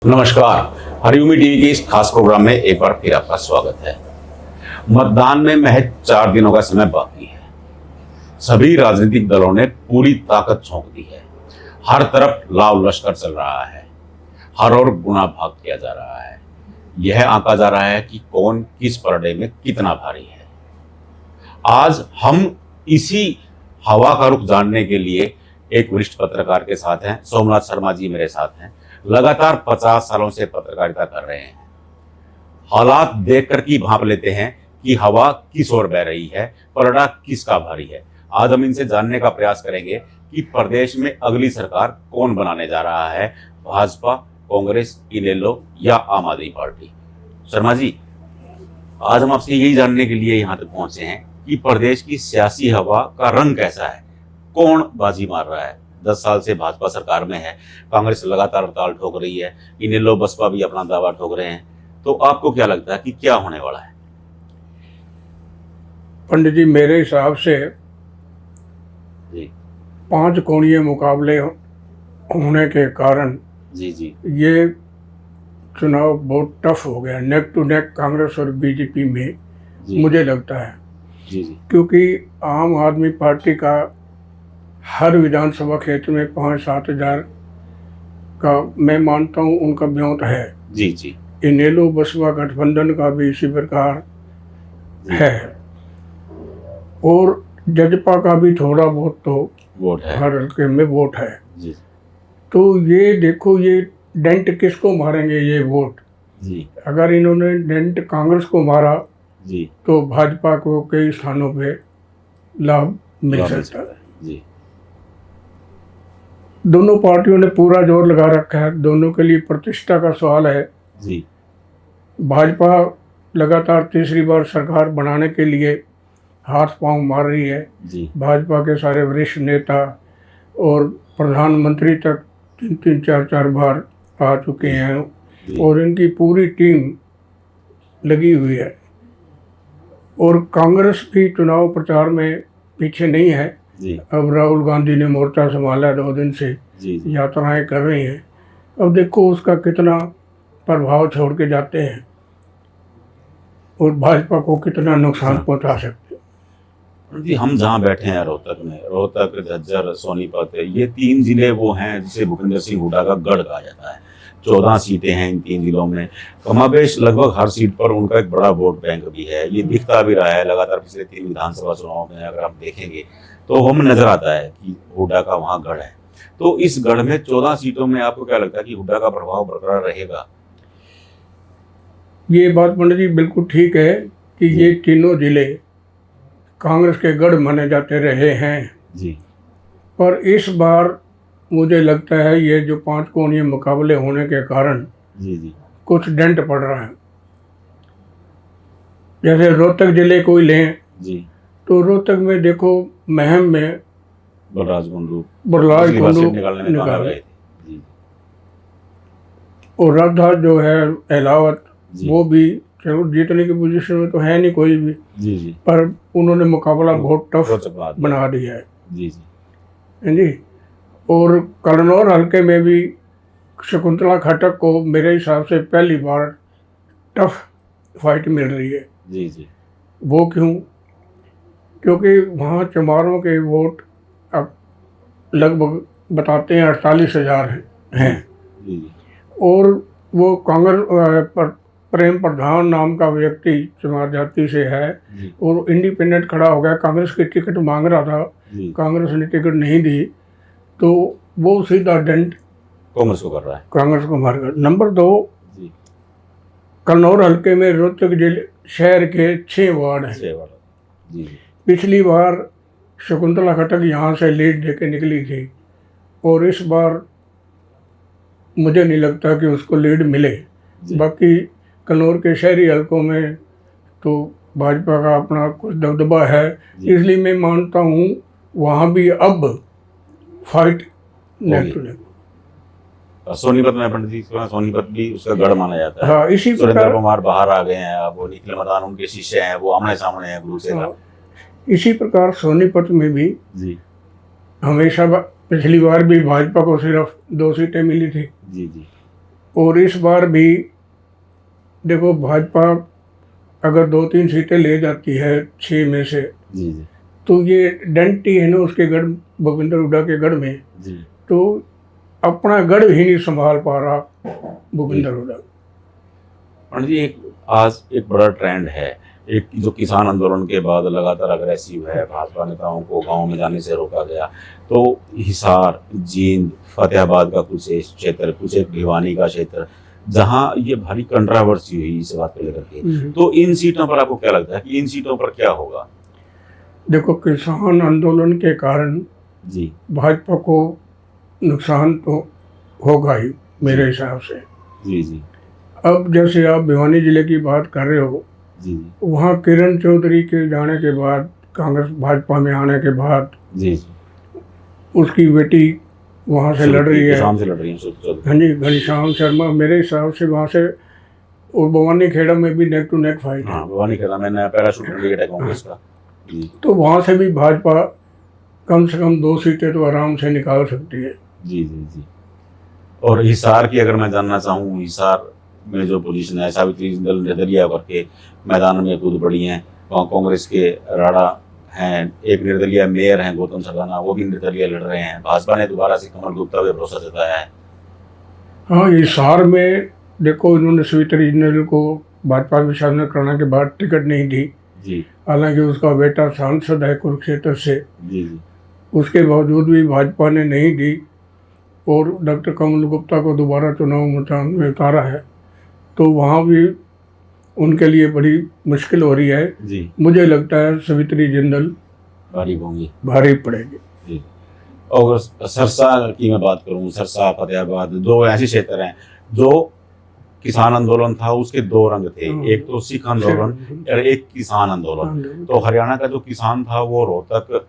नमस्कार। हरिओमी टीवी के इस खास प्रोग्राम में एक बार फिर आपका स्वागत है। मतदान में महज 4 दिनों का समय बाकी है। सभी राजनीतिक दलों ने पूरी ताकत झोंक दी है। हर तरफ लाव लश्कर चल रहा है। हर ओर गुना भाग किया जा रहा है। यह आंका जा रहा है कि कौन किस परडे में कितना भारी है। आज हम इसी हवा का रुख जानने के लिए एक वरिष्ठ पत्रकार के साथ हैं। सोमनाथ शर्मा जी मेरे साथ हैं। लगातार 50 सालों से पत्रकारिता कर रहे हैं। हालात देखकर की भांप लेते हैं कि हवा किस ओर बह रही है, पलड़ा किसका भारी है। आज हम इनसे जानने का प्रयास करेंगे कि प्रदेश में अगली सरकार कौन बनाने जा रहा है, भाजपा, कांग्रेस, इनेलो या आम आदमी पार्टी। शर्मा जी, आज हम आपसे यही जानने के लिए यहाँ तक पहुंचे हैं कि प्रदेश की सियासी हवा का रंग कैसा है, कौन बाजी मार रहा है। 10 साल से भाजपा सरकार में है, कांग्रेस लगातार हड़ताल ठोक रही है, इनेलो बसपा भी अपना दावा ठोक रहे हैं। तो आपको क्या लगता है कि क्या होने वाला है? पंडित जी, मेरे हिसाब से जी 5 कोणीय मुकाबले होने के कारण जी जी ये चुनाव बहुत टफ हो गया, नेक टू नेक कांग्रेस और बीजेपी में, जी मुझे लगता है। जी जी क्योंकि आम आदमी पार्टी का हर विधानसभा क्षेत्र में 5-7 हज़ार का मैं मानता हूँ उनका ब्योंत है। जी जी इनेलो बसपा गठबंधन का भी इसी प्रकार है, और जजपा का भी थोड़ा बहुत तो वोट है। हर हल्के में वोट है। जी तो ये देखो, ये डेंट किसको मारेंगे ये वोट। जी अगर इन्होंने डेंट कांग्रेस को मारा जी तो भाजपा को कई स्थानों पे लाभ मिल सकता है। जी दोनों पार्टियों ने पूरा जोर लगा रखा है, दोनों के लिए प्रतिष्ठा का सवाल है। जी भाजपा लगातार तीसरी बार सरकार बनाने के लिए हाथ पांव मार रही है। जी भाजपा के सारे वरिष्ठ नेता और प्रधानमंत्री तक 3-4 बार आ चुके हैं और इनकी पूरी टीम लगी हुई है। और कांग्रेस भी चुनाव प्रचार में पीछे नहीं है। जी अब राहुल गांधी ने मोर्चा संभाला 2 दिन से, जी जी यात्राएं कर रही हैं। अब देखो उसका कितना प्रभाव छोड़ के जाते हैं और भाजपा को कितना नुकसान पहुंचा सकते हैं। जी हम जहाँ बैठे हैं रोहतक में, रोहतक, झज्जर, सोनीपत, ये 3 जिले वो हैं जिसे भूपेंद्र सिंह हुड्डा का गढ़ कहा जाता है। 14 सीटें हैं इन 3 जिलों में। कमाबेश लगभग हर सीट पर उनका एक बड़ा वोट बैंक भी है। ये दिखता भी रहा है लगातार पिछले 3 विधानसभा चुनाव में। अगर आप देखेंगे तो हमें नजर आता है कि हुड्डा का वहाँ गढ़ है। तो इस गढ़ में 14 सीटों में आपको क्या लगता है कि हुड्डा का प्रभाव बरकरार रहेगा? ये बात पंडित जी बिल्कुल ठीक है कि ये तीनों जिले कांग्रेस के गढ़ माने जाते रहे हैं। जी पर इस बार मुझे लगता है ये जो 5 कोणीय मुकाबले होने के कारण जी जी कुछ डेंट पड़ रहा है। जैसे रोहतक जिले को ही लें जी तो रोहतक में देखो, महम में बलराज कुंडू बरलाज कुंडू निकालने में कामयाब रहे थे। जी और रद्धा जो है एलावत, जी वो भी चलो जीतने की पोजीशन में तो है नहीं कोई भी, जी जी पर उन्होंने मुकाबला बहुत टफ रोचक बात है। बना दिया है। जी जी हैं जी। और कन्नौर हल्के में भी शकुंतला खट्टक को मेरे हिसाब से पहली बार टफ फाइट मिल रही है। जी जी वो क्यों? क्योंकि वहाँ चमारों के वोट अब लगभग बताते हैं 48,000 हैं। जी जी और वो कांग्रेस प्रेम प्रधान नाम का व्यक्ति चमार जाति से है जी और इंडिपेंडेंट खड़ा हो गया। कांग्रेस की टिकट मांग रहा था, जी कांग्रेस ने टिकट नहीं दी, तो वो सीधा डेंट कांग्रेस को कर रहा है। कांग्रेस को मार गया। नंबर 2, जी कन्नौर हल्के में रोहतक जिले शहर के 6 वार्ड हैं। छह वाला। जी जी पिछली बार शकुंतला खट्टक यहाँ से लीड देके निकली थी और इस बार मुझे नहीं लगता कि उसको लीड मिले। जी बाकी कन्नौर के शहरी हलकों में तो भाजपा का अपना कुछ दबदबा है, जी। इसलिए मैं मानता हूँ वहाँ भी अब fight neck to neck. Sonipat में पंडित जी, सोनीपत भी उसका गढ़ माना जाता है। हाँ, इसी सुरेंद्र प्रकार कुमार बाहर आ गए हैं, अब वो निखिल मदान उनके शिष्य हैं, वो आमने सामने हैं गुरु से। हाँ, इसी प्रकार सोनीपत में भी जी हमेशा पिछली बार भी भाजपा को सिर्फ 2 सीटें मिली थी। जी जी और इस बार भी देखो भाजपा अगर 2-3 सीटें ले जाती है 6 में से, जी जी तो ये डेंट ही है ना उसके गढ़, भूपेंद्र हुड्डा के गढ़ में, जी। तो अपना गढ़ ही नहीं संभाल पा रहा भूपेंद्र हुड्डा। पंडित जी, आज एक बड़ा ट्रेंड है, एक जो किसान आंदोलन के बाद लगातार अग्रेसिव है, भाजपा नेताओं को गांव में जाने से रोका गया, तो हिसार, जींद, फतेहाबाद का कुछ क्षेत्र, कुछ एक भिवानी का क्षेत्र, जहां ये भारी कंट्रोवर्सी हुई इस बात को लेकर के, तो इन सीटों पर आपको क्या लगता है कि इन सीटों पर क्या होगा? देखो, किसान आंदोलन के कारण जी भाजपा को नुकसान तो होगा ही मेरे हिसाब से। जी जी अब जैसे आप भिवानी जिले की बात कर रहे हो, जी वहाँ किरण चौधरी के जाने के बाद, कांग्रेस भाजपा में आने के बाद, जी उसकी बेटी वहाँ से लड़ रही है, शाम से लड़ रही है। हाँ जी, घनश्याम शर्मा, मेरे हिसाब से वहाँ से, और भवानी खेड़ा में भी नेक टू नेक फाइट है। हाँ, भवानी खेड़ा में नया पैराशूट ब्रिगेड है कांग्रेस का। जी तो वहाँ से भी भाजपा कम से कम 2 सीटें तो आराम से निकाल सकती है। जी जी जी। और हिसार की अगर मैं जानना चाहूँ, हिसार में जो पोजीशन है, सावित्री जिंदल निर्दलीय करके मैदान में कूद पड़ी हैं, कांग्रेस के राणा हैं, एक निर्दलीय मेयर हैं गौतम सरदाना, वो भी निर्दलीय लड़ रहे हैं। भाजपा ने दोबारा से कमल गुप्ता पे भरोसा जताया है। हाँ, हिसार में देखो, इन्होंने सावित्री जिंदल को भाजपा में शामिल कराने के बाद टिकट नहीं दी, जी हालांकि उसका बेटा सांसद है कुरुक्षेत्र से, जी जी उसके बावजूद भी भाजपा ने नहीं दी और डॉक्टर कमल गुप्ता को दोबारा चुनाव मैदान में उतारा है। तो वहाँ भी उनके लिए बड़ी मुश्किल हो रही है। जी। मुझे लगता है सावित्री जिंदल भारी होंगी, भारी पड़ेगी। जी। और सरसा की मैं बात करूं, सरसा फतेहाबाद, दो ऐसे क्षेत्र हैं जो किसान आंदोलन था उसके 2 रंग थे, एक तो सिख आंदोलन और एक किसान आंदोलन। तो हरियाणा का जो किसान था वो रोहतक,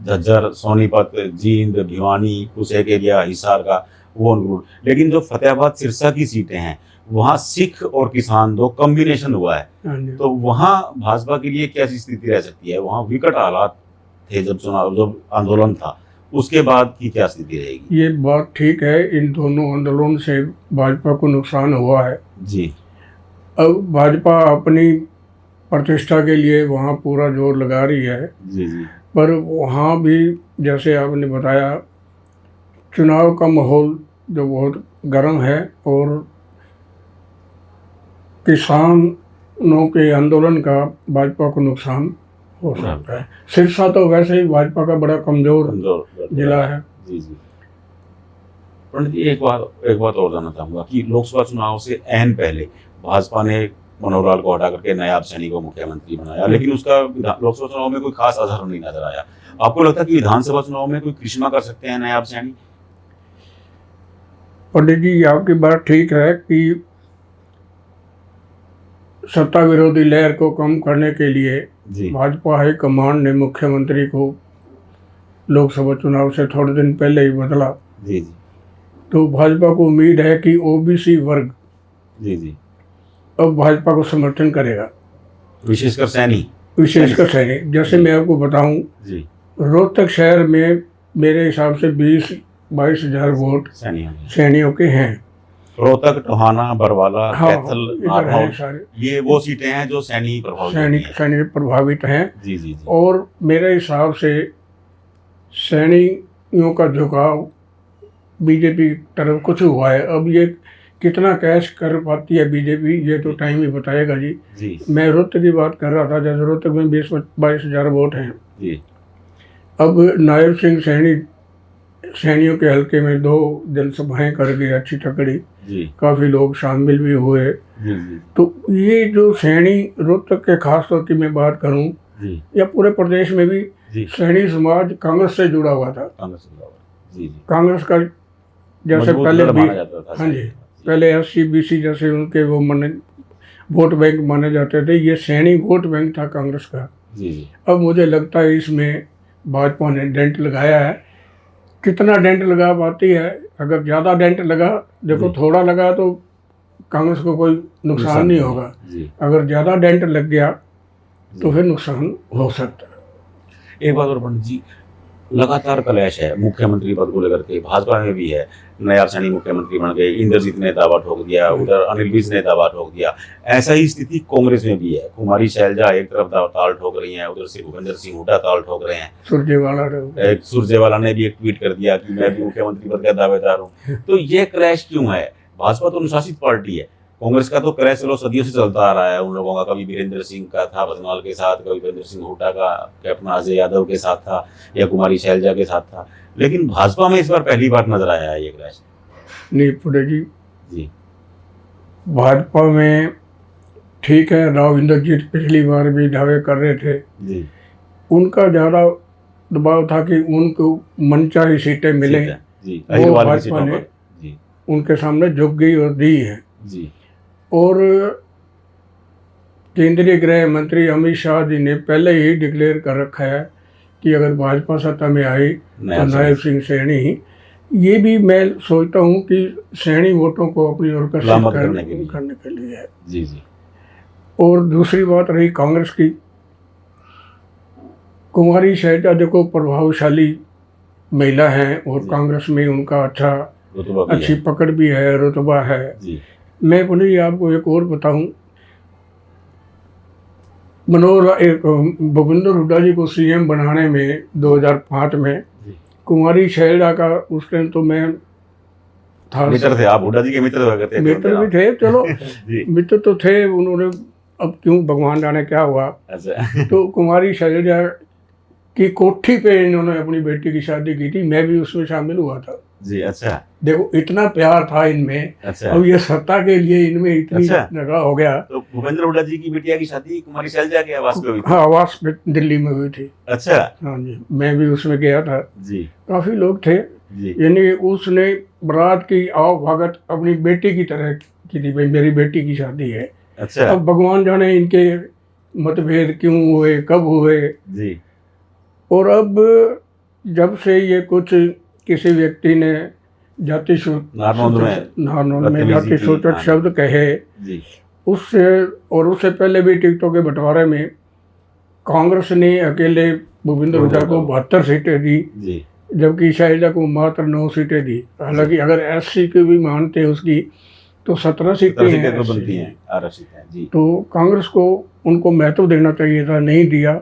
झज्जर, सोनीपत, जींद, भिवानी, कुछ एक एरिया हिसार का वो अनुकूल, लेकिन जो फतेहाबाद सिरसा की सीटें हैं वहाँ सिख और किसान 2 कॉम्बिनेशन हुआ है। तो वहाँ भाजपा के लिए कैसी स्थिति रह सकती है? वहाँ विकट हालात थे जब आंदोलन था, उसके बाद की क्या स्थिति रहेगी? ये बात ठीक है, इन दोनों आंदोलन से भाजपा को नुकसान हुआ है। जी। अब भाजपा अपनी प्रतिष्ठा के लिए वहाँ पूरा जोर लगा रही है। जी जी। पर वहाँ भी जैसे आपने बताया, चुनाव का माहौल जो बहुत गर्म है और किसानों के आंदोलन का भाजपा को नुकसान हो सकता है। सिरसा तो वैसे ही भाजपा का बड़ा कमजोर जिला है। जी जी। पंडित जी, एक बात और जानना चाहूँगा कि लोकसभा चुनाव से ऐन पहले भाजपा ने मनोहर लाल को हटा करके नायब सैनी को मुख्यमंत्री बनाया, लेकिन उसका लोकसभा चुनाव में कोई खास असर नहीं नजर आया। आपको लगता है कि विधानसभा चुनाव में कोई करिश्मा कर सकते हैं नायब सैनी? पंडित जी, आपकी बात ठीक है कि सत्ता विरोधी लहर को कम करने के लिए भाजपा हाईकमान ने मुख्यमंत्री को लोकसभा चुनाव से थोड़े दिन पहले ही बदला। जी जी। तो भाजपा को उम्मीद है कि ओबीसी वर्ग जी जी अब भाजपा को समर्थन करेगा, विशेषकर सैनी। जैसे मैं आपको बताऊं, जी, रोहतक शहर में मेरे हिसाब से 20-22 हज़ार वोट सैनियों के हैं। रोहतक, टोहाना, बरवाला, कैथल, सारे ये वो सीटें हैं जो सैनी प्रभावित हैं। जी जी जी। और मेरे हिसाब से सैनियों का झुकाव बीजेपी की तरफ कुछ हुआ है। अब ये कितना कैश कर पाती है बीजेपी, ये तो टाइम ही बताएगा जी। मैं रोहतक की बात कर रहा था, जैसे रोहतक में 20-22 हज़ार वोट हैं जी। अब नायब सिंह सैनियों के हल्के में 2 जनसभाएं कर गए अच्छी तकड़ी, काफ़ी लोग शामिल भी हुए। तो ये जो सैनी रोहतक के खास तौर की मैं बात करूं, या पूरे प्रदेश में भी सैनी समाज कांग्रेस से जुड़ा हुआ था। कांग्रेस का जैसे पहले भी, हाँ जी, पहले SC BC जैसे उनके वो वोट बैंक माने जाते थे, ये सैनी वोट बैंक था कांग्रेस का। अब मुझे लगता है इसमें भाजपा ने डेंट लगाया है। कितना डेंट लगा पाती है? अगर ज़्यादा डेंट लगा, देखो थोड़ा लगा तो कांग्रेस को कोई नुकसान नहीं होगा, अगर ज़्यादा डेंट लग गया तो फिर नुकसान हो सकता है। एक बात और पंडित जी, लगातार क्लैश है मुख्यमंत्री पद को लेकर के, भाजपा में भी है, नया सैनी मुख्यमंत्री बन गए, इंद्रजीत ने दावा ठोक दिया, उधर अनिल विज ने दावा ठोक दिया। ऐसा ही स्थिति कांग्रेस में भी है। कुमारी शैलजा एक तरफ ताल ठोक रही हैं, उधर से भूपेंद्र सिंह हुड्डा ताल ठोक रहे हैं। सुरजेवाला ने भी एक ट्वीट कर दिया कि मैं भी मुख्यमंत्री पद का दावेदार हूँ। तो ये क्रैश क्यों है? भाजपा तो अनुशासित पार्टी है, कांग्रेस का तो क्रैश चलो सदियों से चलता आ रहा है। उन लोगों का कभी वीरेंद्र सिंह का था भजनलाल के साथ, कभी वीरेंद्र सिंह हुड्डा का कैप्टन अजय यादव के साथ था, या कुमारी शैलजा के साथ था। लेकिन भाजपा में इस बार पहली बार नजर आया है ये क्रैश। नहीं पुणे जी, जी भाजपा में ठीक है, राव इंद्रजीत पिछली बार भी दावे कर रहे थे जी, उनका ज़्यादा दबाव था कि उनको मनचाही सीटें मिलें, जी वो अहिरवाल की भाजपा सीटों ने पर। जी उनके सामने झुक गई और दी है। जी और केंद्रीय गृह मंत्री अमित शाह जी ने पहले ही डिक्लेयर कर रखा है कि अगर भाजपा सत्ता में आई तो नायब सिंह सैनी ही। ये भी मैं सोचता हूँ कि सैनी वोटों को अपनी ओर लामत करने के लिए है। जी जी। और दूसरी बात रही कांग्रेस की, कुमारी शैलजा देखो प्रभावशाली महिला हैं और कांग्रेस में उनका अच्छी पकड़ भी है, रुतबा है। जी। मैं पुनः आपको एक और बताऊं, भूपेंद्र हुड्डा जी को सीएम बनाने में 2005 में कुमारी शैलजा का उस टाइम तो मैं था, मित्र थे आप, हुड्डा जी के मित्र हुआ करते थे। मित्र भी थे, चलो मित्र तो थे। उन्होंने अब क्यों भगवान जाने क्या हुआ। अच्छा। तो कुमारी शैलजा की कोठी पे इन्होंने अपनी बेटी की शादी की थी, मैं भी उसमें शामिल हुआ था। जी अच्छा। देखो इतना प्यार था इनमें। अच्छा। अब ये सत्ता के लिए इनमें इतनी जगह हो गया। तो भूपेंद्र हुड्डा जी की बिटिया की शादी कुमारी शैलजा के आवास पे हुई थी? हाँ, आवास पे दिल्ली में हुई थी। अच्छा। हाँ जी, मैं भी उसमें गया था। जी। काफी लोग थे। यानी उसने बारात की आओ भगत अपनी बेटी की तरह की थी, भाई मेरी बेटी की शादी है। अच्छा। अब भगवान जाने इनके मतभेद क्यों हुए, कब हुए। जी। और अब जब से ये कुछ किसी व्यक्ति ने जाति नारनौंद में जाति सूचक शब्द कहे, उससे पहले भी टिकटों के बंटवारे में कांग्रेस ने अकेले भूपेंद्र हुड्डा को 72 सीटें दी, जबकि शैलजा को मात्र 9 सीटें दी। हालांकि अगर एससी की भी मानते उसकी तो 17 सीटें बनती हैं आरक्षित। तो कांग्रेस को उनको महत्व देना चाहिए था, नहीं दिया।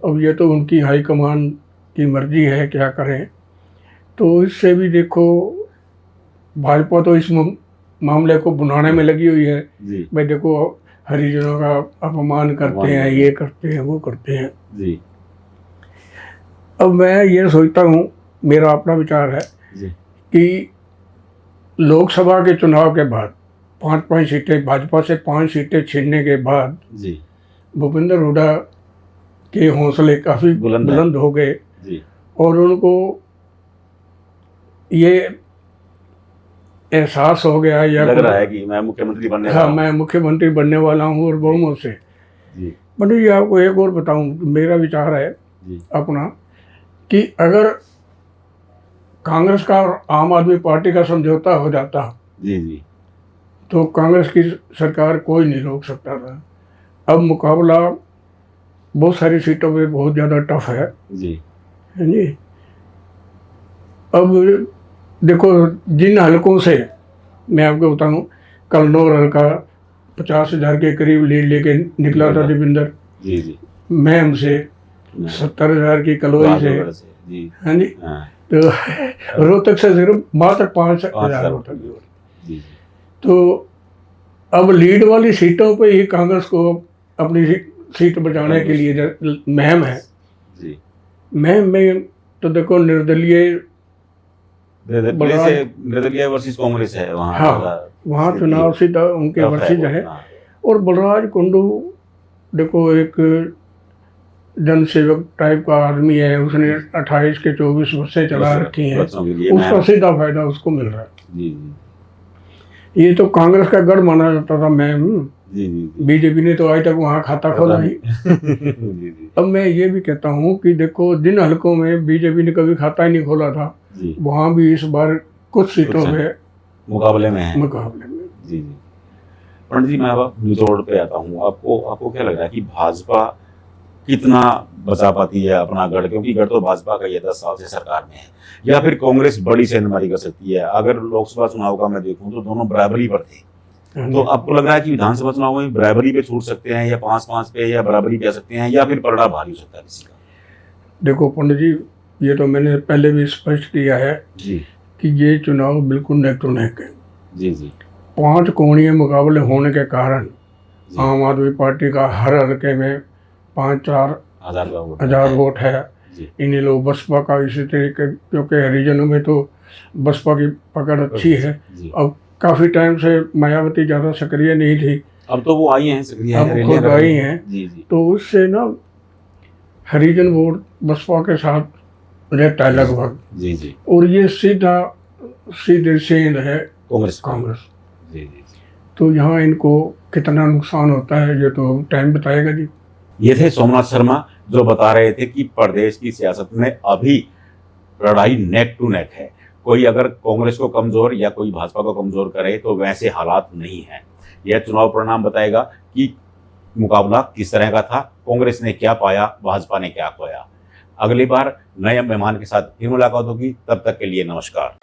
अब ये तो उनकी हाईकमान की मर्जी है, क्या करें। तो इससे भी देखो भाजपा तो इस मामले को बुनाने में लगी हुई है। भाई देखो हरिजनों का अपमान करते हैं, ये करते हैं, वो करते हैं। जी। अब मैं ये सोचता हूँ, मेरा अपना विचार है कि लोकसभा के चुनाव के बाद 5 सीटें भाजपा से 5 सीटें छीनने के बाद भूपेंद्र हुड्डा के हौसले काफ़ी बुलंद हो गए और उनको ये एहसास हो गया या लग रहा है कि मैं मुख्यमंत्री बनने वाला हूं। मैं मुख्यमंत्री बनने वाला हूँ और बहुमत से। बंधु जी आपको एक और बताऊं, मेरा विचार है अपना कि अगर कांग्रेस का और आम आदमी पार्टी का समझौता हो जाता तो कांग्रेस की सरकार कोई नहीं रोक सकता था। अब मुकाबला बहुत सारी सीटों पे बहुत ज़्यादा टफ है जी। अब देखो जिन हलकों से मैं आपको बताऊं, कलनौर हल्का 50,000 के करीब लीड लेके निकला था दीपेंद्र मैं हमसे 70,000 की कलोई से। हाँ जी। तो रोहतक से सिर्फ मात्र 5,000 रोहतक। तो अब लीड वाली सीटों पे ही कांग्रेस को अपनी सीट बचाने के लिए मुहिम है। मुहिम में तो देखो निर्दलीय वर्सेस कांग्रेस है वहाँ। हाँ, वहाँ चुनाव सीधा उनके वर्सेस है। और बलराज कुंडू देखो एक जनसेवक टाइप का आदमी है, उसने 28 के 24 बसें चला रखी हैं, उसका सीधा फायदा उसको मिल रहा है। ये तो कांग्रेस का गढ़ माना जाता था मैम, बीजेपी ने तो आज तक वहाँ खाता खोला नहीं। अब मैं ये भी कहता हूँ कि देखो जिन हलकों में बीजेपी ने कभी खाता ही नहीं खोला था, वहाँ भी इस बार कुछ सीटों पे मुकाबले में है। जी। पंडित जी मैं अब निचोड़ पे आता हूँ, आपको क्या लग रहा है कि भाजपा कितना बचा पाती है अपना गढ़, क्योंकि गढ़ तो भाजपा का ये 10 साल से सरकार में है, या फिर कांग्रेस बड़ी सेंधमारी कर सकती है? अगर लोकसभा चुनाव का मैं देखूं तो दोनों बराबरी पर थे, तो आपको लग रहा है कि विधानसभा चुनाव में बराबरी पे छूट सकते हैं, या 5-5 पे, या बराबरी पे आ सकते हैं, या फिर पलड़ा भारी हो सकता है किसी का? देखो पंडित जी, ये तो मैंने पहले भी स्पष्ट किया है जी कि ये चुनाव बिल्कुल नेक टू नेक है। जी जी 5 कोणीय मुकाबले होने के कारण जी। आम आदमी पार्टी का हर हल्के में 5-4 हजार वोट है। जी इन्हीं लोग बसपा का इसी तरीके, क्योंकि हरिजनों में तो बसपा की पकड़ अच्छी है। जी। अब काफ़ी टाइम से मायावती ज़्यादा सक्रिय नहीं थी, अब तो वो आई हैं, सक्रिय अब हैं, खुद आई हैं, जी जी तो उससे ना हरिजन वोट बसपा के साथ रहता है लगभग, जी जी। और ये सीधे सेंध है कांग्रेस। जी जी। तो यहाँ इनको कितना नुकसान होता है ये तो टाइम बताएगा जी। ये थे सोमनाथ शर्मा, जो बता रहे थे कि प्रदेश की सियासत में अभी लड़ाई नेक टू नेक है। कोई अगर कांग्रेस को कमजोर या कोई भाजपा को कमजोर करे तो वैसे हालात नहीं है। यह चुनाव परिणाम बताएगा कि मुकाबला किस तरह का था, कांग्रेस ने क्या पाया, भाजपा ने क्या खोया। अगली बार नए मेहमान के साथ फिर मुलाकात होगी, तब तक के लिए नमस्कार।